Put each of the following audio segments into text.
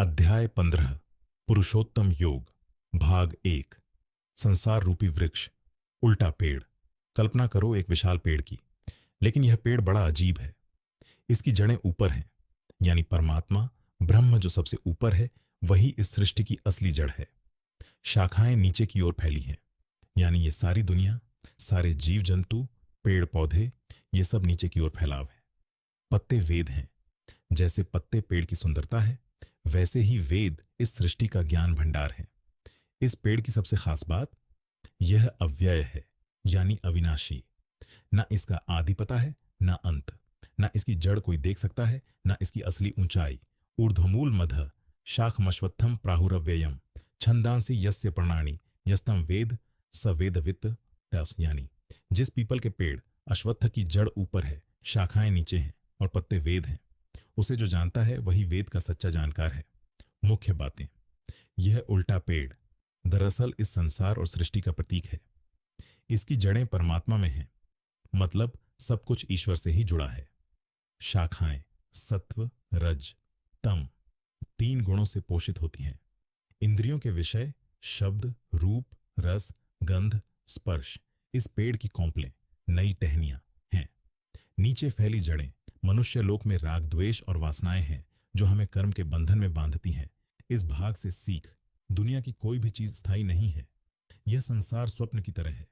अध्याय 15 पुरुषोत्तम योग भाग 1 संसार रूपी वृक्ष उल्टा पेड़। कल्पना करो एक विशाल पेड़ की, लेकिन यह पेड़ बड़ा अजीब है। इसकी जड़ें ऊपर हैं, यानी परमात्मा ब्रह्म जो सबसे ऊपर है वही इस सृष्टि की असली जड़ है। शाखाएं नीचे की ओर फैली हैं, यानी ये सारी दुनिया, सारे जीव जंतु, पेड़ पौधे, ये सब नीचे की ओर फैलाव है। पत्ते वेद हैं। जैसे पत्ते पेड़ की सुंदरता है, वैसे ही वेद इस सृष्टि का ज्ञान भंडार है। इस पेड़ की सबसे खास बात, यह अव्यय है, यानी अविनाशी। ना इसका आदि पता है, ना अंत। ना इसकी जड़ कोई देख सकता है, ना इसकी असली ऊंचाई। ऊर्ध्वमूल मध शाखमश्वत्थम प्राहुरव्ययम छंदांसी यस्य प्रणाणी यस्तम वेद स वेदवित् टस। यानी जिस पीपल के पेड़ अश्वत्थ की जड़ ऊपर है, शाखाएं नीचे हैं और पत्ते वेद हैं, उसे जो जानता है वही वेद का सच्चा जानकार है। मुख्य बातें, यह उल्टा पेड़ दरअसल इस संसार और सृष्टि का प्रतीक है। इसकी जड़ें परमात्मा में हैं, मतलब सब कुछ ईश्वर से ही जुड़ा है। शाखाएं सत्व, रज, तम 3 गुणों से पोषित होती हैं। इंद्रियों के विषय शब्द, रूप, रस, गंध, स्पर्श इस पेड़ की कौंपलें, नई टहनियां हैं। नीचे फैली जड़ें मनुष्य लोक में राग, द्वेष और वासनाएं हैं जो हमें कर्म के बंधन में बांधती हैं। इस भाग से सीख, दुनिया की कोई भी चीज स्थायी नहीं है। यह संसार स्वप्न की तरह है।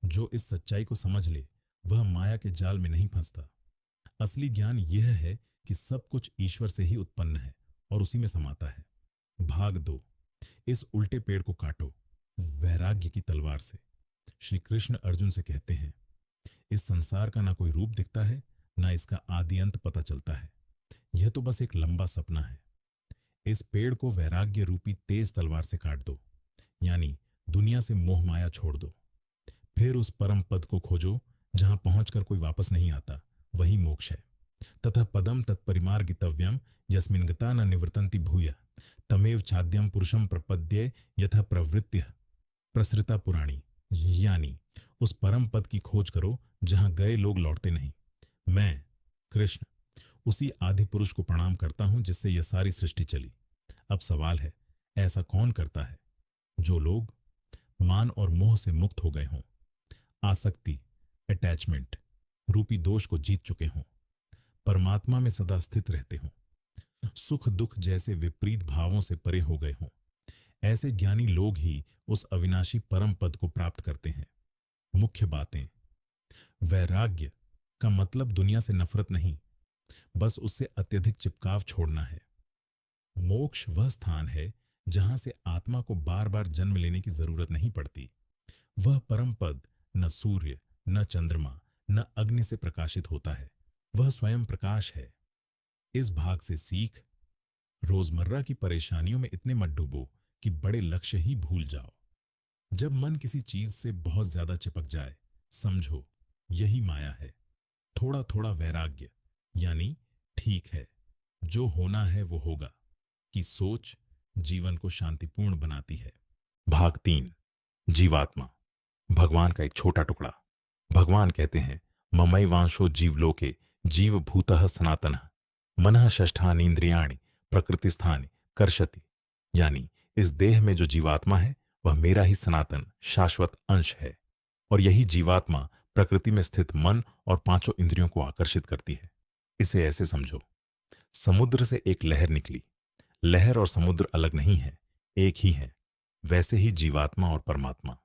जो इस सच्चाई को समझ ले वह माया के जाल में नहीं फंसता। असली ज्ञान यह है कि सब कुछ ईश्वर से ही उत्पन्न है और उसी में समाता है। भाग 2, इस उल्टे पेड़ को काटो वैराग्य की तलवार से। श्री कृष्ण अर्जुन से कहते हैं, इस संसार का ना कोई रूप दिखता है, ना इसका आदि अंत पता चलता है। यह तो बस एक लंबा सपना है। इस पेड़ को वैराग्य रूपी तेज तलवार से काट दो, यानी दुनिया से मोह माया छोड़ दो। फिर उस परम पद को खोजो जहां पहुंचकर कोई वापस नहीं आता, वही मोक्ष है। ततः पदम तत्परिमार्गितव्यम यस्मिन् गता न निवर्तन्ति भूय तमेव चाद्यम पुरुषम प्रपद्ये यथा प्रवृत्ति प्रसृता पुराणी। यानी उस परम पद की खोज करो जहां गए लोग लौटते नहीं। मैं कृष्ण उसी आदि पुरुष को प्रणाम करता हूं जिससे यह सारी सृष्टि चली। अब सवाल है, ऐसा कौन करता है? जो लोग मान और मोह से मुक्त हो गए हों, आसक्ति, अटैचमेंट रूपी दोष को जीत चुके हों, परमात्मा में सदा स्थित रहते हों, सुख दुख जैसे विपरीत भावों से परे हो गए हों। ऐसे ज्ञानी लोग ही उस अविनाशी परम पद को प्राप्त करते हैं। मुख्य बातें, वैराग्य का मतलब दुनिया से नफरत नहीं, बस उससे अत्यधिक चिपकाव छोड़ना है। मोक्ष वह स्थान है जहां से आत्मा को बार बार जन्म लेने की जरूरत नहीं पड़ती। वह परम पद न सूर्य, न चंद्रमा, न अग्नि से प्रकाशित होता है, वह स्वयं प्रकाश है। इस भाग से सीख, रोजमर्रा की परेशानियों में इतने मत डूबो कि बड़े लक्ष्य ही भूल जाओ। जब मन किसी चीज से बहुत ज्यादा चिपक जाए, समझो यही माया है। थोड़ा थोड़ा वैराग्य, यानी ठीक है, जो होना है वो होगा की सोच जीवन को शांतिपूर्ण बनाती है। भाग 3, जीवात्मा भगवान का एक छोटा टुकड़ा। भगवान कहते हैं, ममैवांशो जीवलोके जीवभूतः सनातनः मनः षष्ठानि इंद्रियाणि प्रकृतिस्थानि कर्षति। यानी इस देह में जो जीवात्मा है वह मेरा ही सनातन शाश्वत अंश है, और यही जीवात्मा प्रकृति में स्थित मन और 5 इंद्रियों को आकर्षित करती है। इसे ऐसे समझो, समुद्र से एक लहर निकली। लहर और समुद्र अलग नहीं है, एक ही है। वैसे ही जीवात्मा और परमात्मा।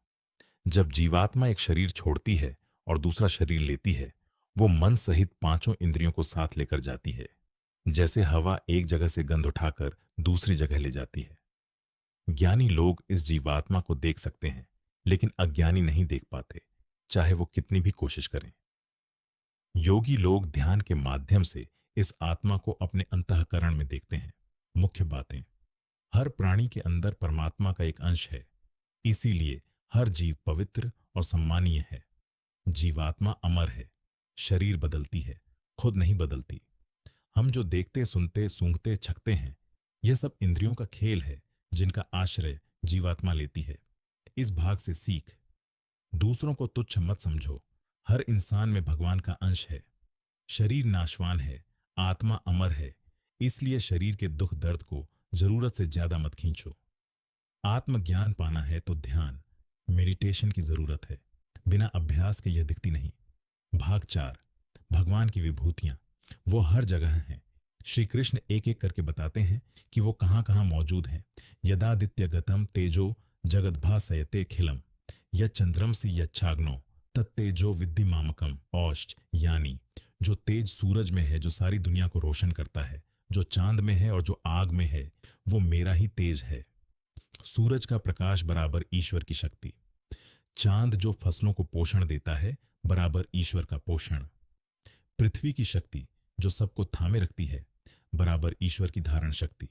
जब जीवात्मा एक शरीर छोड़ती है और दूसरा शरीर लेती है, वो मन सहित 5 इंद्रियों को साथ लेकर जाती है। जैसे हवा एक जगह से गंध उठाकर दूसरी जगह ले जाती है। ज्ञानी लोग इस जीवात्मा को देख सकते हैं, लेकिन अज्ञानी नहीं देख पाते, चाहे वो कितनी भी कोशिश करें। योगी लोग ध्यान के माध्यम से इस आत्मा को अपने अंतःकरण में देखते हैं। मुख्य बातें, हर प्राणी के अंदर परमात्मा का एक अंश है, इसीलिए हर जीव पवित्र और सम्मानीय है। जीवात्मा अमर है, शरीर बदलती है, खुद नहीं बदलती। हम जो देखते, सुनते, सूंघते, छकते हैं, यह सब इंद्रियों का खेल है जिनका आश्रय जीवात्मा लेती है। इस भाग से सीख, दूसरों को तुच्छ मत समझो। हर इंसान में भगवान का अंश है। शरीर नाशवान है, आत्मा अमर है, इसलिए शरीर के दुख दर्द को जरूरत से ज्यादा मत खींचो। आत्मज्ञान पाना है तो ध्यान, मेडिटेशन की जरूरत है। बिना अभ्यास के यह दिखती नहीं। भाग 4, भगवान की विभूतियां। वो हर जगह हैं। श्री कृष्ण एक एक करके बताते हैं कि वो कहाँ कहाँ मौजूद हैं। यदादित्य गतम तेजो जगद्भासयते खिलम यच्चंद्रमसि यच्छाग्नो तत्तेजो विद्धि मामकम औष्ठ। यानी जो तेज सूरज में है, जो सारी दुनिया को रोशन करता है, जो चांद में है और जो आग में है, वो मेरा ही तेज है। सूरज का प्रकाश बराबर ईश्वर की शक्ति। चांद जो फसलों को पोषण देता है, बराबर ईश्वर का पोषण। पृथ्वी की शक्ति जो सबको थामे रखती है, बराबर ईश्वर की धारण शक्ति।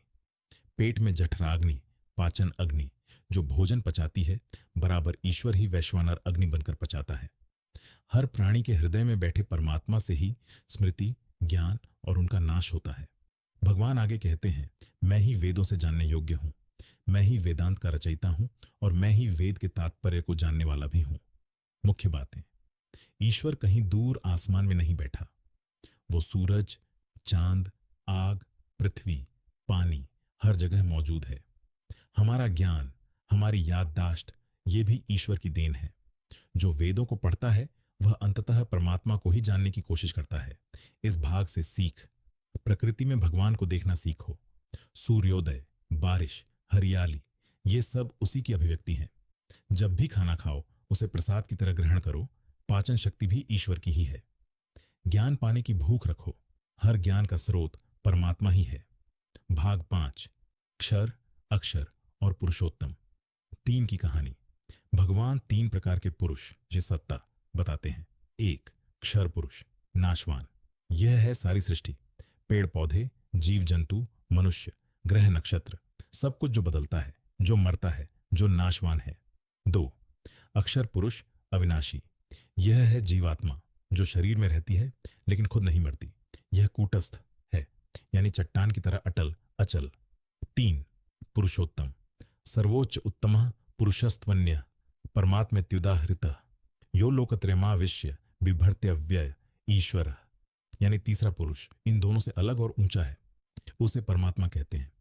पेट में जठराग्नि, पाचन अग्नि जो भोजन पचाती है, बराबर ईश्वर ही वैश्वानर अग्नि बनकर पचाता है। हर प्राणी के हृदय में बैठे परमात्मा से ही स्मृति, ज्ञान और उनका नाश होता है। भगवान आगे कहते हैं, मैं ही वेदों से जानने योग्य हूं, मैं ही वेदांत का रचयिता हूं और मैं ही वेद के तात्पर्य को जानने वाला भी हूं। मुख्य बातें, ईश्वर कहीं दूर आसमान में नहीं बैठा। वो सूरज, चांद, आग, पृथ्वी, पानी हर जगह मौजूद है। हमारा ज्ञान, हमारी याददाश्त, ये भी ईश्वर की देन है। जो वेदों को पढ़ता है वह अंततः परमात्मा को ही जानने की कोशिश करता है। इस भाग से सीख, प्रकृति में भगवान को देखना सीखो। सूर्योदय, बारिश, हरियाली, ये सब उसी की अभिव्यक्ति हैं। जब भी खाना खाओ उसे प्रसाद की तरह ग्रहण करो। पाचन शक्ति भी ईश्वर की ही है। ज्ञान पाने की भूख रखो। हर ज्ञान का स्रोत परमात्मा ही है। भाग 5, क्षर, अक्षर और पुरुषोत्तम। 3 की कहानी। भगवान 3 प्रकार के पुरुष, ये सत्ता बताते हैं। 1, क्षर पुरुष, नाशवान। यह है सारी सृष्टि, पेड़ पौधे, जीव जंतु, मनुष्य, ग्रह नक्षत्र, सब कुछ जो बदलता है, जो मरता है, जो नाशवान है। 2, अक्षर पुरुष, अविनाशी। यह है जीवात्मा जो शरीर में रहती है लेकिन खुद नहीं मरती। यह कूटस्थ है, यानी चट्टान की तरह अटल, अचल। 3, पुरुषोत्तम, सर्वोच्च उत्तम पुरुषस्त्वन्य परमात्मेत्युदाहृत यो लोकत्रयमाविश्य बिभर्त्यव्यय ईश्वर। यानी तीसरा पुरुष इन दोनों से अलग और ऊंचा है, उसे परमात्मा कहते हैं।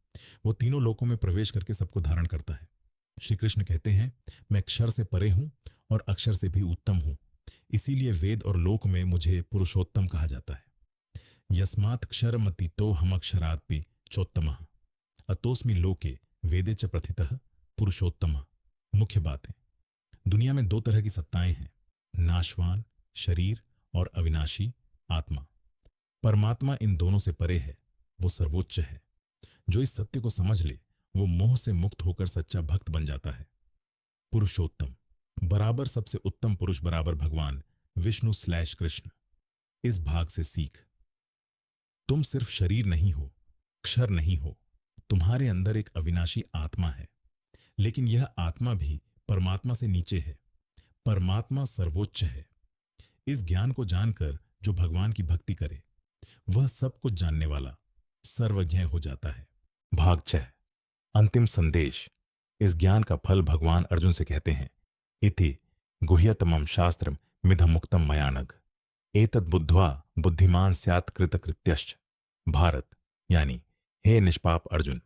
वो तीनों लोकों में प्रवेश करके सबको धारण करता है। श्री कृष्ण कहते हैं, मैं क्षर से परे हूं और अक्षर से भी उत्तम हूं, इसीलिए वेद और लोक में मुझे पुरुषोत्तम कहा जाता है। यस्मात् क्षरमतीतो हमक्षरादपि चोत्तमः अतोस्मि लोके वेदे च प्रथितः पुरुषोत्तमः। मुख्य बातें, दुनिया में 2 तरह की सत्ताएं हैं, नाशवान शरीर और अविनाशी आत्मा। परमात्मा इन दोनों से परे है, वो सर्वोच्च है। जो इस सत्य को समझ ले वो मोह से मुक्त होकर सच्चा भक्त बन जाता है। पुरुषोत्तम, बराबर सबसे उत्तम पुरुष बराबर भगवान विष्णु/कृष्ण। इस भाग से सीख, तुम सिर्फ शरीर नहीं हो, क्षर नहीं हो, तुम्हारे अंदर एक अविनाशी आत्मा है। लेकिन यह आत्मा भी परमात्मा से नीचे है। परमात्मा सर्वोच्च है। इस ज्ञान को जानकर जो भगवान की भक्ति करे वह सब कुछ जानने वाला, सर्वज्ञ हो जाता है। भाग 6, अंतिम संदेश। इस ज्ञान का फल भगवान अर्जुन से कहते हैं, इति गुह्यतमं शास्त्रम मिदमुक्तम मयानघ एतद् बुद्ध्वा बुद्धिमान स्यात् कृतकृत्यश्च। भारत, यानी हे निष्पाप अर्जुन,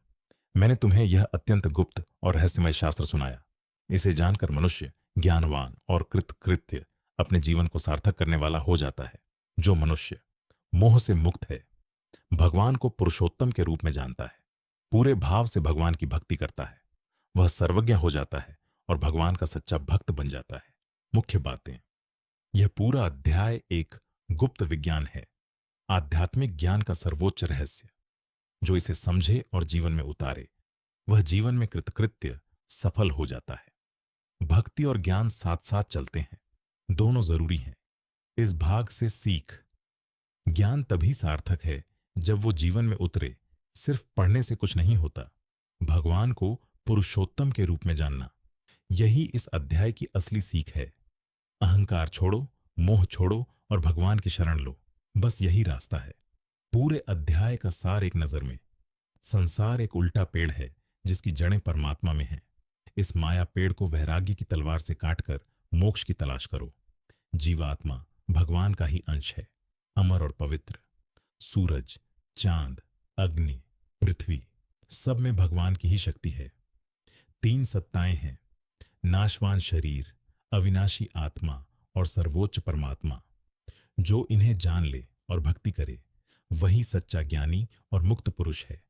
मैंने तुम्हें यह अत्यंत गुप्त और रहस्यमय शास्त्र सुनाया। इसे जानकर मनुष्य ज्ञानवान और कृतकृत्य, अपने जीवन को सार्थक करने वाला हो जाता है। जो मनुष्य मोह से मुक्त है, भगवान को पुरुषोत्तम के रूप में जानता है, पूरे भाव से भगवान की भक्ति करता है, वह सर्वज्ञ हो जाता है और भगवान का सच्चा भक्त बन जाता है। मुख्य बातें, यह पूरा अध्याय एक गुप्त विज्ञान है, आध्यात्मिक ज्ञान का सर्वोच्च रहस्य। जो इसे समझे और जीवन में उतारे वह जीवन में कृतकृत्य सफल हो जाता है। भक्ति और ज्ञान साथ साथ चलते हैं, दोनों जरूरी हैं। इस भाग से सीख, ज्ञान तभी सार्थक है जब वो जीवन में उतरे। सिर्फ पढ़ने से कुछ नहीं होता, भगवान को पुरुषोत्तम के रूप में जानना, यही इस अध्याय की असली सीख है। अहंकार छोड़ो, मोह छोड़ो और भगवान की शरण लो, बस यही रास्ता है। पूरे अध्याय का सार एक नजर में, संसार एक उल्टा पेड़ है जिसकी जड़ें परमात्मा में हैं। इस माया पेड़ को वैराग्य की तलवार से काटकर मोक्ष की तलाश करो। जीवात्मा भगवान का ही अंश है, अमर और पवित्र। सूरज, चांद, अग्नि, पृथ्वी सब में भगवान की ही शक्ति है। तीन सत्ताएं हैं, नाशवान शरीर, अविनाशी आत्मा और सर्वोच्च परमात्मा। जो इन्हें जान ले और भक्ति करे, वही सच्चा ज्ञानी और मुक्त पुरुष है।